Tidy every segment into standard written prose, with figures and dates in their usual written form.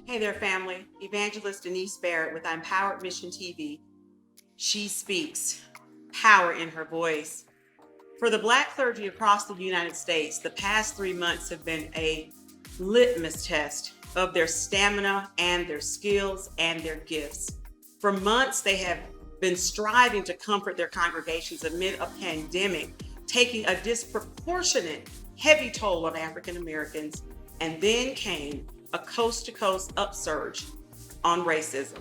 Hey there, family. Evangelist Denise Barrett with ImPowered Mission TV. She speaks power in her voice. For the Black clergy across the United States, the past 3 months have been a litmus test of their stamina and their skills and their gifts. For months, they have been striving to comfort their congregations amid a pandemic, taking a disproportionate heavy toll on African Americans. And then came a coast to coast upsurge on racism,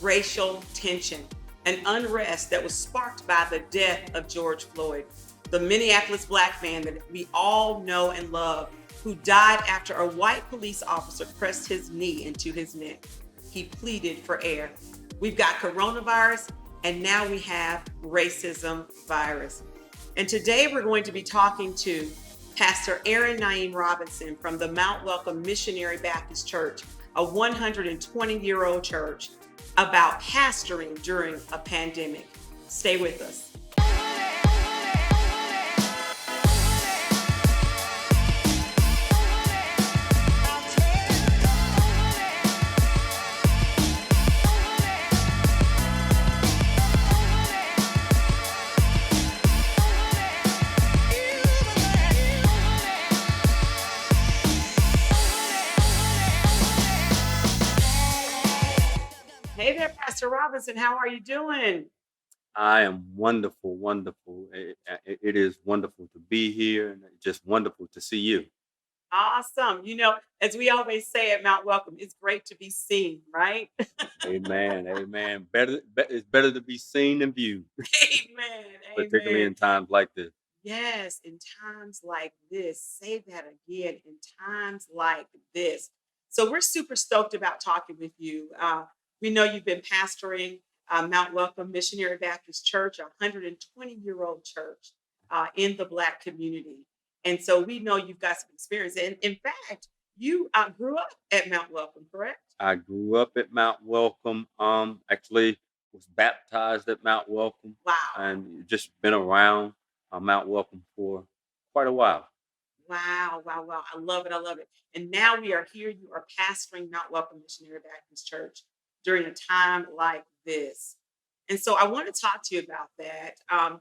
racial tension, and unrest that was sparked by the death of George Floyd, the Minneapolis Black man that we all know and love, who died after a white police officer pressed his knee into his neck. He pleaded for air. We've got coronavirus, and now we have racism virus. And today we're going to be talking to Pastor NAEEM Robinson from the Mount Welcome Missionary Baptist Church, a 120-year-old church, about pastoring during a pandemic. Stay with us. Hey there, Pastor Robinson. How are you doing? I am wonderful, wonderful. It is wonderful to be here and just wonderful to see you. Awesome. As we always say at Mount Welcome, it's great to be seen, right? Amen. Amen. It's better to be seen than viewed, Amen. particularly Amen. in times like this. Yes, in times like this, say that again, in times like this. So we're super stoked about talking with you. We know you've been pastoring Mount Welcome Missionary Baptist Church, a 120-year-old church in the Black community. And so we know you've got some experience. And in fact, you grew up at Mount Welcome, correct? I grew up at Mount Welcome. Actually was baptized at Mount Welcome Wow. and just been around Mount Welcome for quite a while. Wow, wow, wow. I love it. I love it. And now we are here. You are pastoring Mount Welcome Missionary Baptist Church during a time like this. And so I want to talk to you about that. How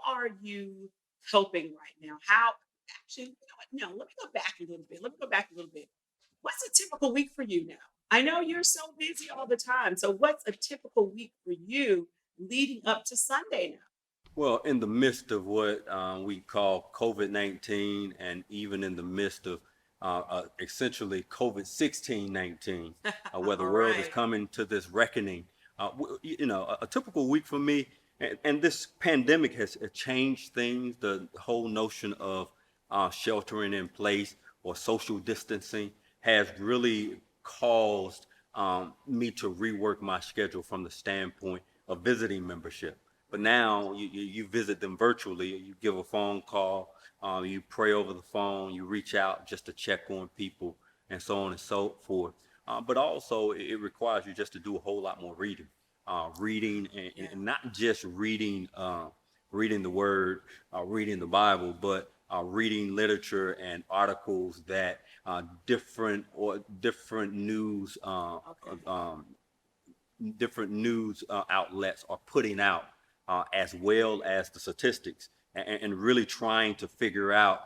are you coping right now? How actually, you know what? No, let me go back a little bit. Let me go back a little bit. What's a typical week for you now? I know you're so busy all the time. So what's a typical week for you leading up to Sunday now? Well, in the midst of what we call COVID-19, and even in the midst of essentially COVID-16-19, where the All world is right. coming to this reckoning, a typical week for me, and this pandemic has changed things. The whole notion of sheltering in place or social distancing has really caused me to rework my schedule from the standpoint of visiting membership. But now you visit them virtually. You give a phone call, you pray over the phone, you reach out just to check on people, and so on and so forth. But also, it requires you just to do a whole lot more reading, Yeah. and not just reading the Word, reading the Bible, but reading literature and articles that different news Okay. outlets are putting out, as well as the statistics, and really trying to figure out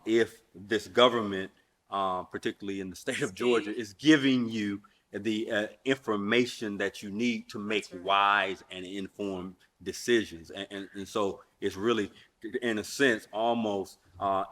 if this government, particularly in the state of Georgia, See, is giving you the information that you need to make that's right. wise and informed decisions. And so it's really, in a sense, almost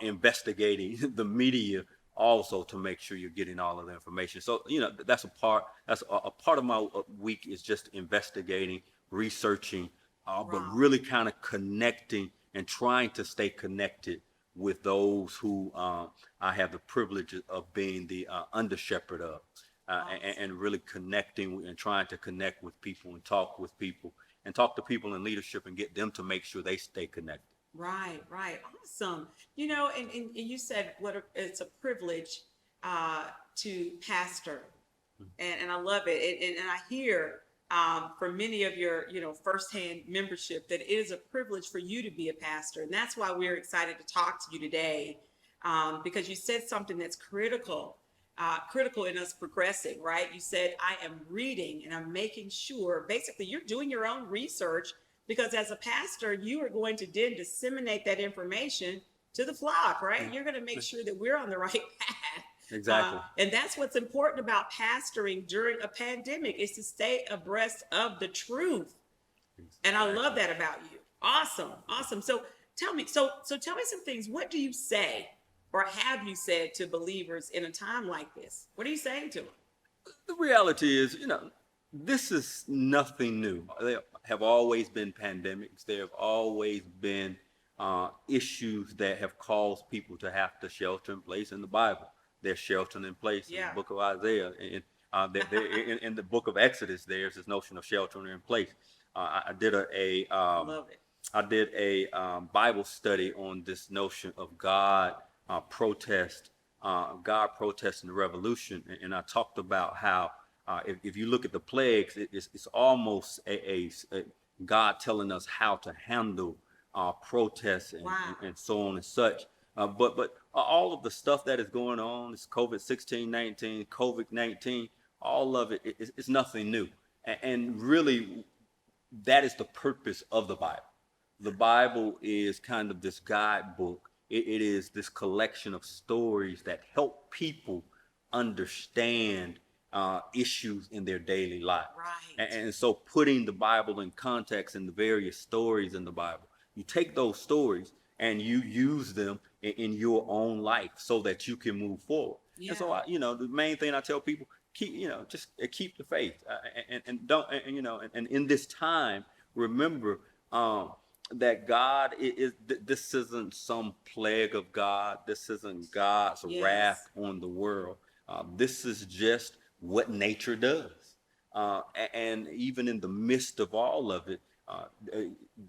investigating the media also to make sure you're getting all of the information. So, that's a part of my week, is just investigating, researching, but Wow. really kind of connecting and trying to stay connected with those who I have the privilege of being the under shepherd of, and Awesome. really connecting and trying to connect with people and talk with people and talk to people in leadership and get them to make sure they stay connected. Right, right. Awesome. And you said it's a privilege uh, to pastor. And I love it. And I hear from many of your, firsthand membership that it is a privilege for you to be a pastor. And that's why we're excited to talk to you today, because you said something that's critical. critical in us progressing, right? You said, I am reading and I'm making sure, basically, you're doing your own research because as a pastor, you are going to then disseminate that information to the flock, right? You're going to make sure that we're on the right path. Exactly. And that's what's important about pastoring during a pandemic is to stay abreast of the truth. And I love that about you. Awesome. Awesome. So tell me, tell me some things. What do you say or have you said to believers in a time like this? What are you saying to them? The reality is, this is nothing new. There have always been pandemics. There have always been issues that have caused people to have to shelter in place in the Bible. They're sheltering in place in the book of Isaiah. In the book of Exodus, there's this notion of sheltering in place. I did Love it. I did a Bible study on this notion of God protesting the revolution, and I talked about how if you look at the plagues, it's almost a God telling us how to handle protests and so on and such. But all of the stuff that is going on, this COVID-19, all of it is nothing new, and really that is the purpose of the Bible. The Bible is kind of this guidebook. It is this collection of stories that help people understand issues in their daily life. Right. And so putting the Bible in context and the various stories in the Bible, you take those stories and you use them in your own life so that you can move forward. Yeah. And so, the main thing I tell people, just keep the faith and don't, and in this time, remember, that God this isn't some plague of God. This isn't God's wrath on the world. This is just what nature does. And even in the midst of all of it,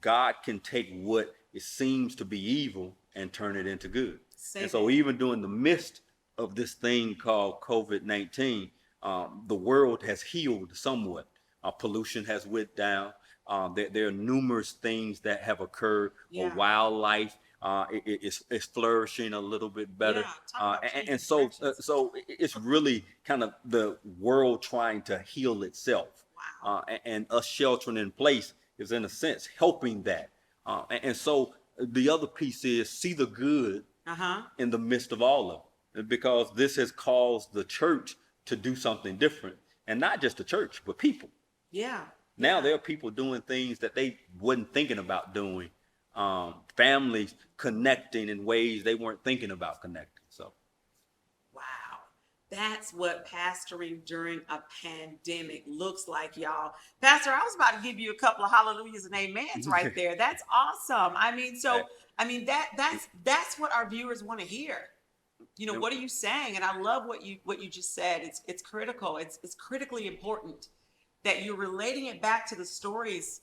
God can take what it seems to be evil and turn it into good. And so even during the midst of this thing called COVID-19, the world has healed somewhat. Pollution has went down. There are numerous things that have occurred. Yeah. Wildlife is flourishing a little bit better. And so it's really kind of the world trying to heal itself. Wow. And us sheltering in place is, in a sense, helping that. And so the other piece is see the good in the midst of all of it, because this has caused the church to do something different, and not just the church, but people. Yeah. Now there are people doing things that they wasn't thinking about doing. Families connecting in ways they weren't thinking about connecting. So, wow, that's what pastoring during a pandemic looks like, y'all. Pastor, I was about to give you a couple of hallelujahs and amens right there. That's awesome. That's what our viewers want to hear. What are you saying? And I love what you just said. It's critical. It's critically important that you're relating it back to the stories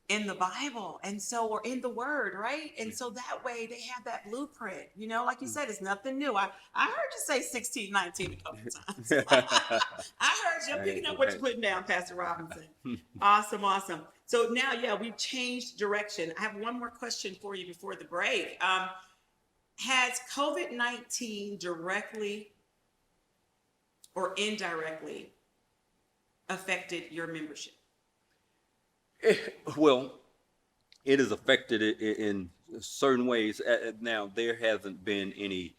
in the Bible or in the Word, right? And so that way they have that blueprint, like you said, it's nothing new. I heard you say 1619 a couple times. I heard you. I'm picking up what you're putting down, Pastor Robinson. Awesome. So now, we've changed direction. I have one more question for you before the break. Has COVID-19 directly or indirectly affected your membership? Well, it has affected it in certain ways. Now, there hasn't been any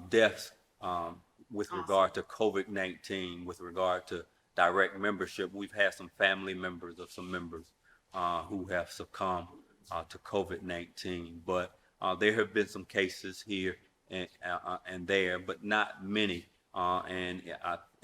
deaths with regard to COVID-19, with regard to direct membership. We've had some family members of some members who have succumbed to COVID-19, but there have been some cases here and there, but not many.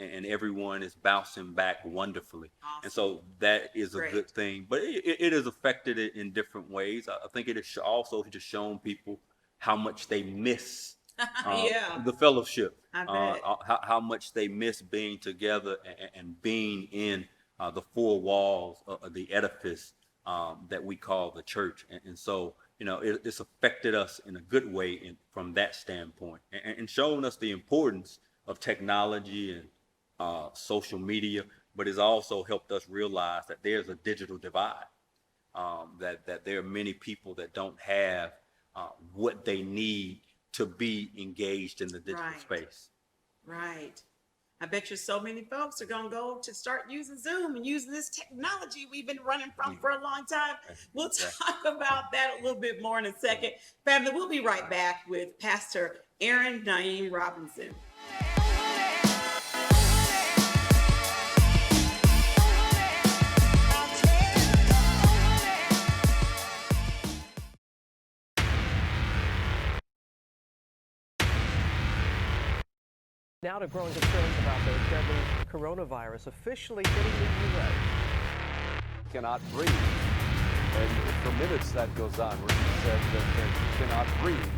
And everyone is bouncing back wonderfully. Awesome. And so that is a good thing. But it has affected it in different ways. I think it has also just shown people how much they miss the fellowship. How much they miss being together and being in the four walls of the edifice that we call the church. And so, it's affected us in a good way from that standpoint, and showing us the importance of technology and social media, but it's also helped us realize that there's a digital divide, that there are many people that don't have what they need to be engaged in the digital space. Right. I bet you so many folks are going to go to start using Zoom and using this technology we've been running from for a long time. We'll talk about that a little bit more in a second. Family, we'll be right back with Pastor Aaron NAEEM Robinson. Now to growing concerns about the deadly coronavirus officially hitting the U.S. Cannot breathe. And for minutes that goes on where he said that he cannot breathe.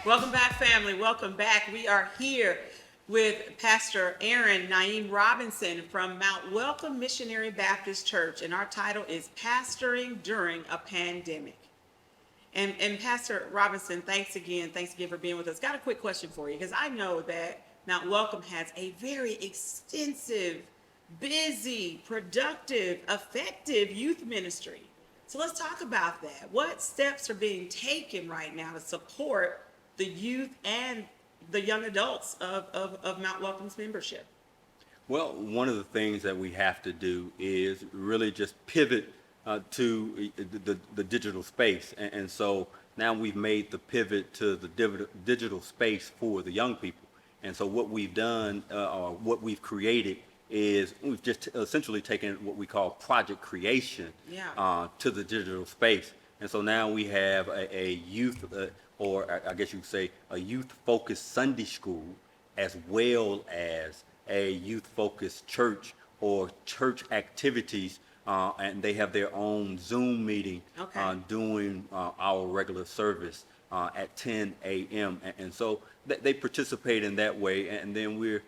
Welcome back, family. Welcome back. We are here with Pastor Aaron NAEEM Robinson from Mount Welcome Missionary Baptist Church, and our title is Pastoring During a Pandemic. And Pastor Robinson, thanks again for being with us. Got a quick question for you, because I know that Mount Welcome has a very extensive, busy, productive, effective youth ministry. So let's talk about that. What steps are being taken right now to support the youth and the young adults of Mount Welcome's membership? Well, one of the things that we have to do is really just pivot to the digital space. And so now we've made the pivot to the digital space for the young people. And so what we've done, or what we've created, is we've just essentially taken what we call project creation to the digital space. And so now we have a youth, or I guess you could say a youth-focused Sunday school, as well as a youth-focused church or church activities, and they have their own Zoom meeting doing our regular service at 10 a.m. And so they participate in that way, and then we're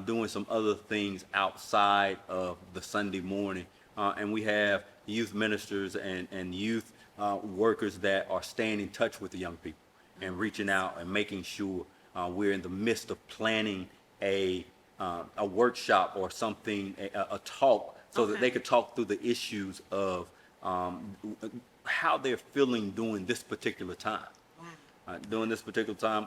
doing some other things outside of the Sunday morning. And we have youth ministers and youth workers that are staying in touch with the young people and reaching out and making sure we're in the midst of planning a workshop or something, a talk, so that they could talk through the issues of how they're feeling during this particular time. During this particular time,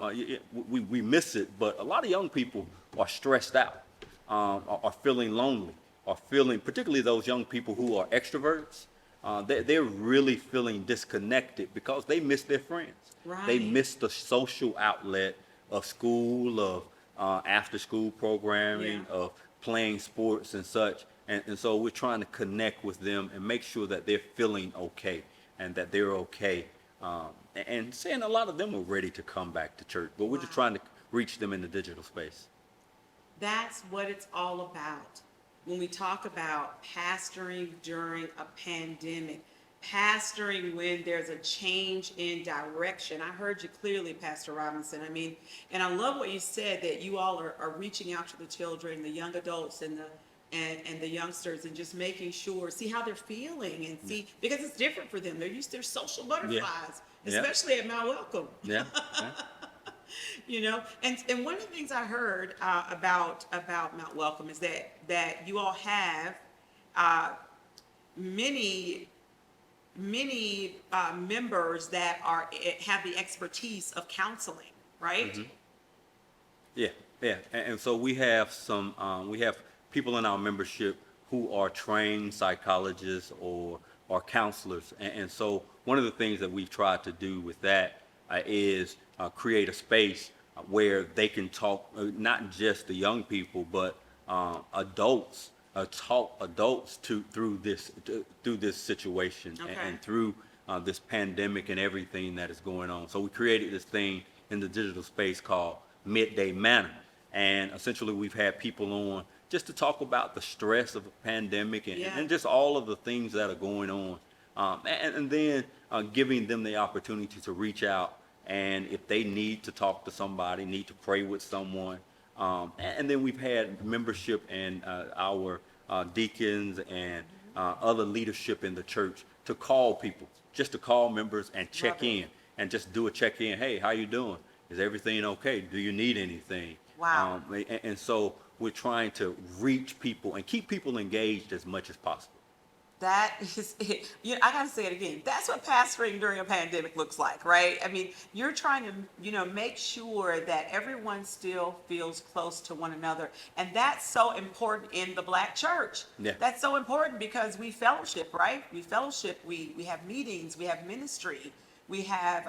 we miss it, but a lot of young people are stressed out, are feeling lonely, are feeling, particularly those young people who are extroverts, they're really feeling disconnected because they miss their friends. Right. They miss the social outlet of school, of after-school programming, of playing sports and such. And so we're trying to connect with them and make sure that they're feeling okay and that they're okay. And saying a lot of them are ready to come back to church, but we're just trying to reach them in the digital space. That's what it's all about. When we talk about pastoring during a pandemic, pastoring when there's a change in direction. I heard you clearly, Pastor Robinson. I mean, and I love what you said, that you all are reaching out to the children, the young adults, and the youngsters, and just making sure, see how they're feeling, and see, because it's different for them. They're used to their social butterflies, especially at Mount Welcome. You know, and one of the things I heard about Mount Welcome is that you all have many many members that have the expertise of counseling, right? Yeah, yeah, and so we have people in our membership who are trained psychologists or counselors, and so one of the things that we've tried to do with that is create a space where they can talk, not just the young people, but adults, talk adults through this situation Okay. and through this pandemic and everything that is going on. So we created this thing in the digital space called Midday Manna. And essentially we've had people on just to talk about the stress of a pandemic and just all of the things that are going on. And then giving them the opportunity to reach out, and if they need to talk to somebody, need to pray with someone. And then we've had membership and our deacons and other leadership in the church to call people, just to call members and check in and just do a check-in. Hey, how you doing? Is everything okay? Do you need anything? Wow. And so we're trying to reach people and keep people engaged as much as possible. That is it. I gotta say it again. That's what pastoring during a pandemic looks like, right? I mean, you're trying to, make sure that everyone still feels close to one another. And that's so important in the Black church. Yeah. That's so important because we fellowship, right? We fellowship, we have meetings, we have ministry, we have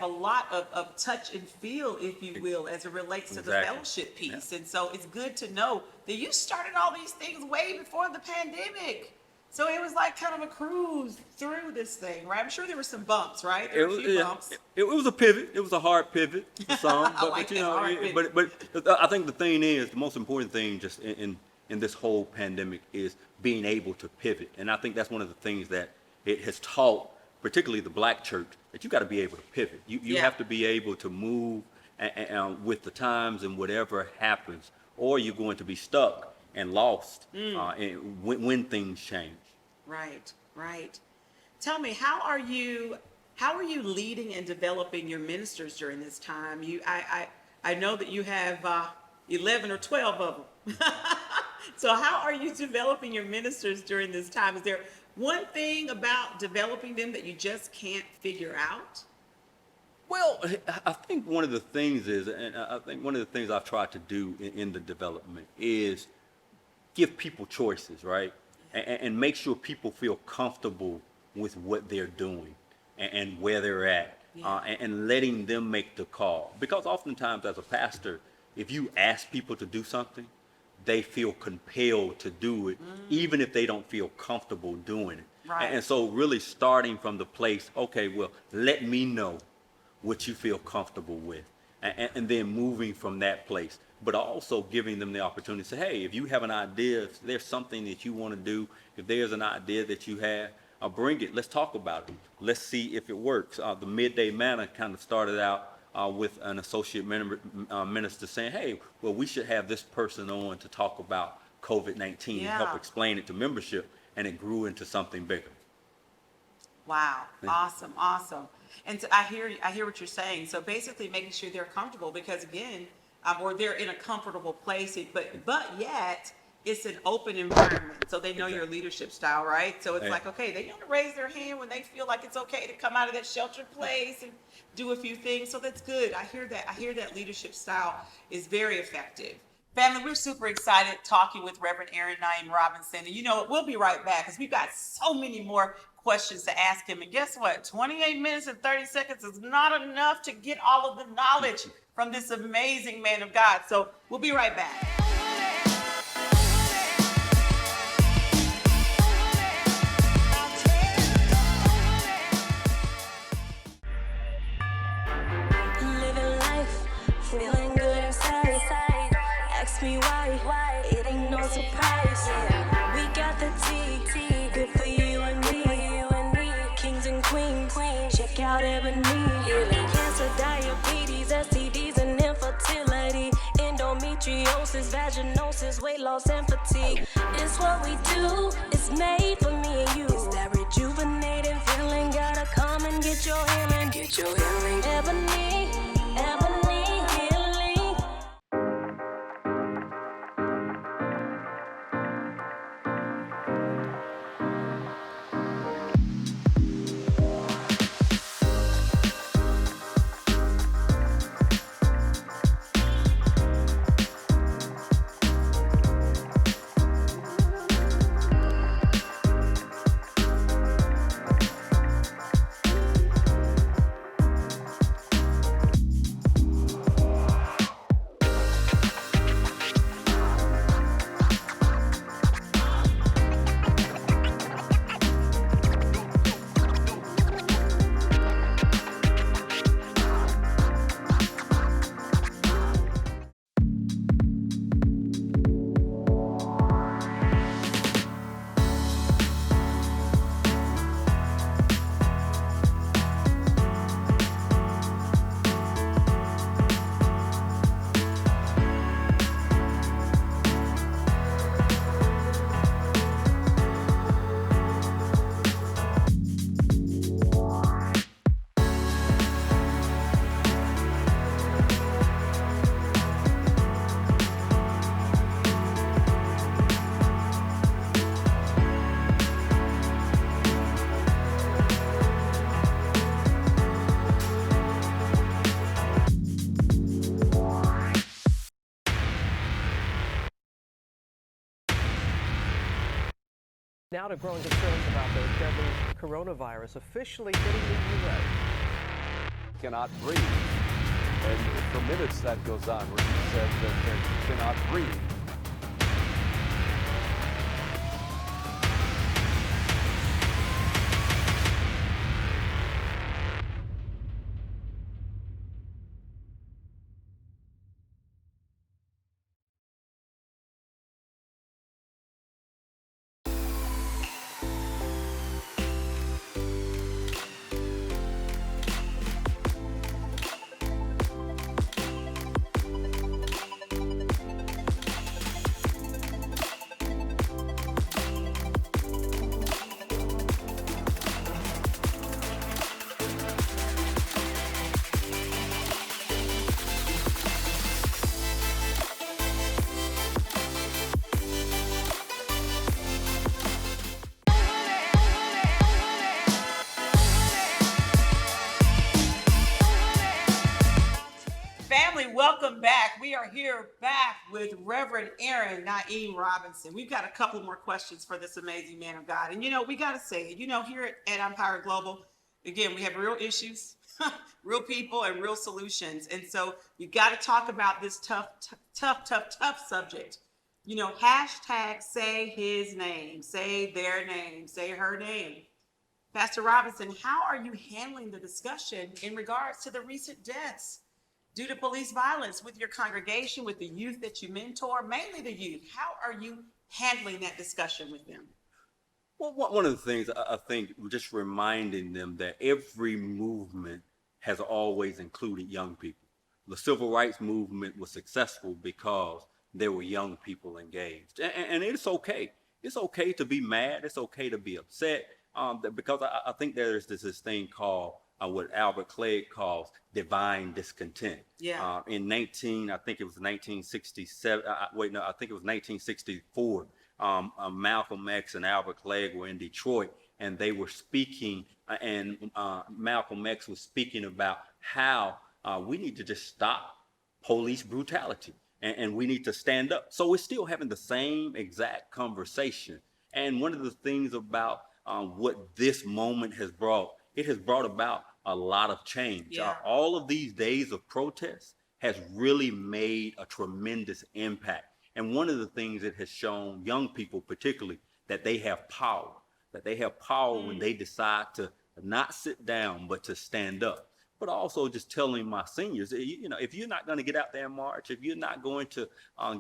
a lot of touch and feel, if you will, as it relates to the Exactly. fellowship piece. Yeah. And so it's good to know that you started all these things way before the pandemic. So it was like kind of a cruise through this thing, right? I'm sure there were some bumps, right? There were a few bumps. It was a pivot. It was a hard pivot for some, I like that, hard pivot. but I think the thing is, the most important thing just in this whole pandemic is being able to pivot. And I think that's one of the things that it has taught, particularly the Black church, that you got to be able to pivot. You have to be able to move with the times and whatever happens, or you're going to be stuck and lost when things change. Right. Tell me, how are you leading and developing your ministers during this time? I know that you have 11 or 12 of them. So how are you developing your ministers during this time? Is there one thing about developing them that you just can't figure out? Well, I think one of the things is, and I think one of the things I've tried to do in the development is give people choices, right? And make sure people feel comfortable with what they're doing and where they're at, and letting them make the call. Because oftentimes as a pastor, if you ask people to do something, they feel compelled to do it, even if they don't feel comfortable doing it. Right. And so really starting from the place, okay, well, let me know what you feel comfortable with, and then moving from that place, but also giving them the opportunity to say, hey, if you have an idea, if there's something that you want to do, if there's an idea that you have, bring it. Let's talk about it. Let's see if it works. The Midday Manna kind of started out with an associate minister saying, hey, well, we should have this person on to talk about COVID-19 and help explain it to membership, and it grew into something bigger. Wow. Awesome. And so I hear what you're saying. So basically making sure they're comfortable, because again, or they're in a comfortable place, but yet it's an open environment. So they know your leadership style, right? So it's like, okay, they want to raise their hand when they feel like it's okay to come out of that sheltered place and do a few things. So that's good. I hear that leadership style is very effective. Family, we're super excited talking with Reverend Aaron NAEEM Robinson. And we'll be right back because we've got so many more questions to ask him. And guess what? 28 minutes and 30 seconds is not enough to get all of the knowledge from this amazing man of God. So we'll be right back. Living life, feeling good inside. Ask me why, it ain't no surprise. We got the tea, good for you and me. Kings and queens, check out Ebony. Cancer, diabetes, STDs and infertility, endometriosis, vaginosis, weight loss and fatigue. It's what we do, it's made for me and you. It's that rejuvenating feeling, gotta come and get your healing. Ebony healing. Now to growing concerns about the deadly coronavirus officially hitting the U.S. Cannot breathe. And for minutes that goes on where he said that he cannot breathe. Family, welcome back. We are here back with Reverend Aaron NAEEM Robinson. We've got a couple more questions for this amazing man of God. And we got to say, here at ImPowered Global, again, we have real issues, real people, and real solutions. And so you got to talk about this tough subject. Hashtag say his name, say their name, say her name. Pastor Robinson, how are you handling the discussion in regards to the recent deaths due to police violence with your congregation, with the youth that you mentor, mainly the youth? How are you handling that discussion with them? Well, one of the things I think, just reminding them that every movement has always included young people. The civil rights movement was successful because there were young people engaged. And it's okay. It's okay to be mad. It's okay to be upset, because I think there's this thing called what Albert Clegg calls divine discontent. Yeah. I think it was 1967. I think it was 1964. Malcolm X and Albert Clegg were in Detroit, and they were speaking, and Malcolm X was speaking about how we need to just stop police brutality, and we need to stand up. So we're still having the same exact conversation. And one of the things about what this moment has brought, it has brought about a lot of change. Yeah. All of these days of protest has really made a tremendous impact. And one of the things it has shown young people particularly, that they have power, when they decide to not sit down, but to stand up. But also just telling my seniors, if you're not going to get out there and march, if you're not going to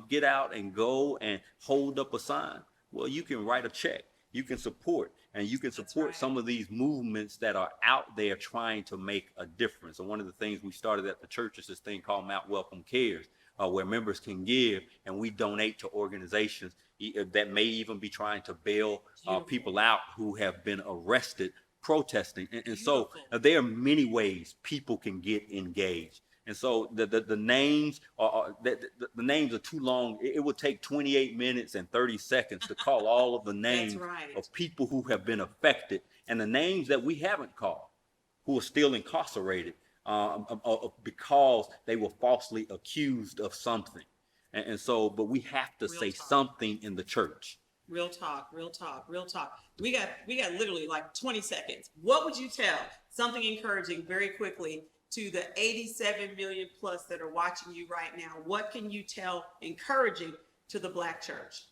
get out and go and hold up a sign, well, you can write a check. You can support, and you can support some of these movements that are out there trying to make a difference. And one of the things we started at the church is this thing called Mount Welcome Cares, where members can give, and we donate to organizations that may even be trying to bail people out who have been arrested protesting. And so there are many ways people can get engaged. And so the names the names are too long. It would take 28 minutes and 30 seconds to call all of the names of people who have been affected, and the names that we haven't called, who are still incarcerated because they were falsely accused of something. And so, but we have to say something in the church. Real talk. We got literally like 20 seconds. What would you tell, something encouraging very quickly, to the 87 million plus that are watching you right now? What can you tell encouraging to the Black church?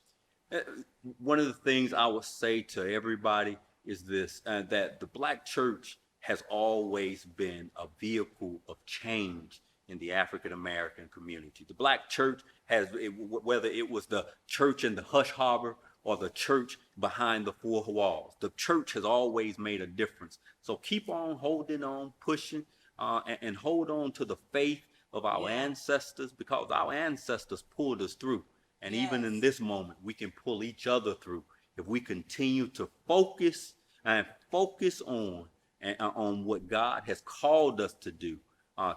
One of the things I would say to everybody is this, that the Black church has always been a vehicle of change in the African American community. The Black church has, whether it was the church in the Hush Harbor or the church behind the four walls, the church has always made a difference. So keep on holding on, pushing, and hold on to the faith of our ancestors, because our ancestors pulled us through. And even in this moment, we can pull each other through if we continue to focus on what God has called us to do,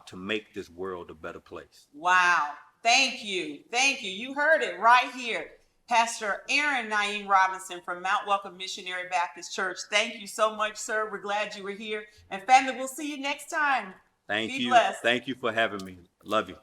to make this world a better place. Wow. Thank you. You heard it right here. Pastor Aaron NAEEM Robinson from Mount Welcome Missionary Baptist Church. Thank you so much, sir. We're glad you were here. And family, we'll see you next time. Thank Be you. blessed. Thank you for having me. Love you.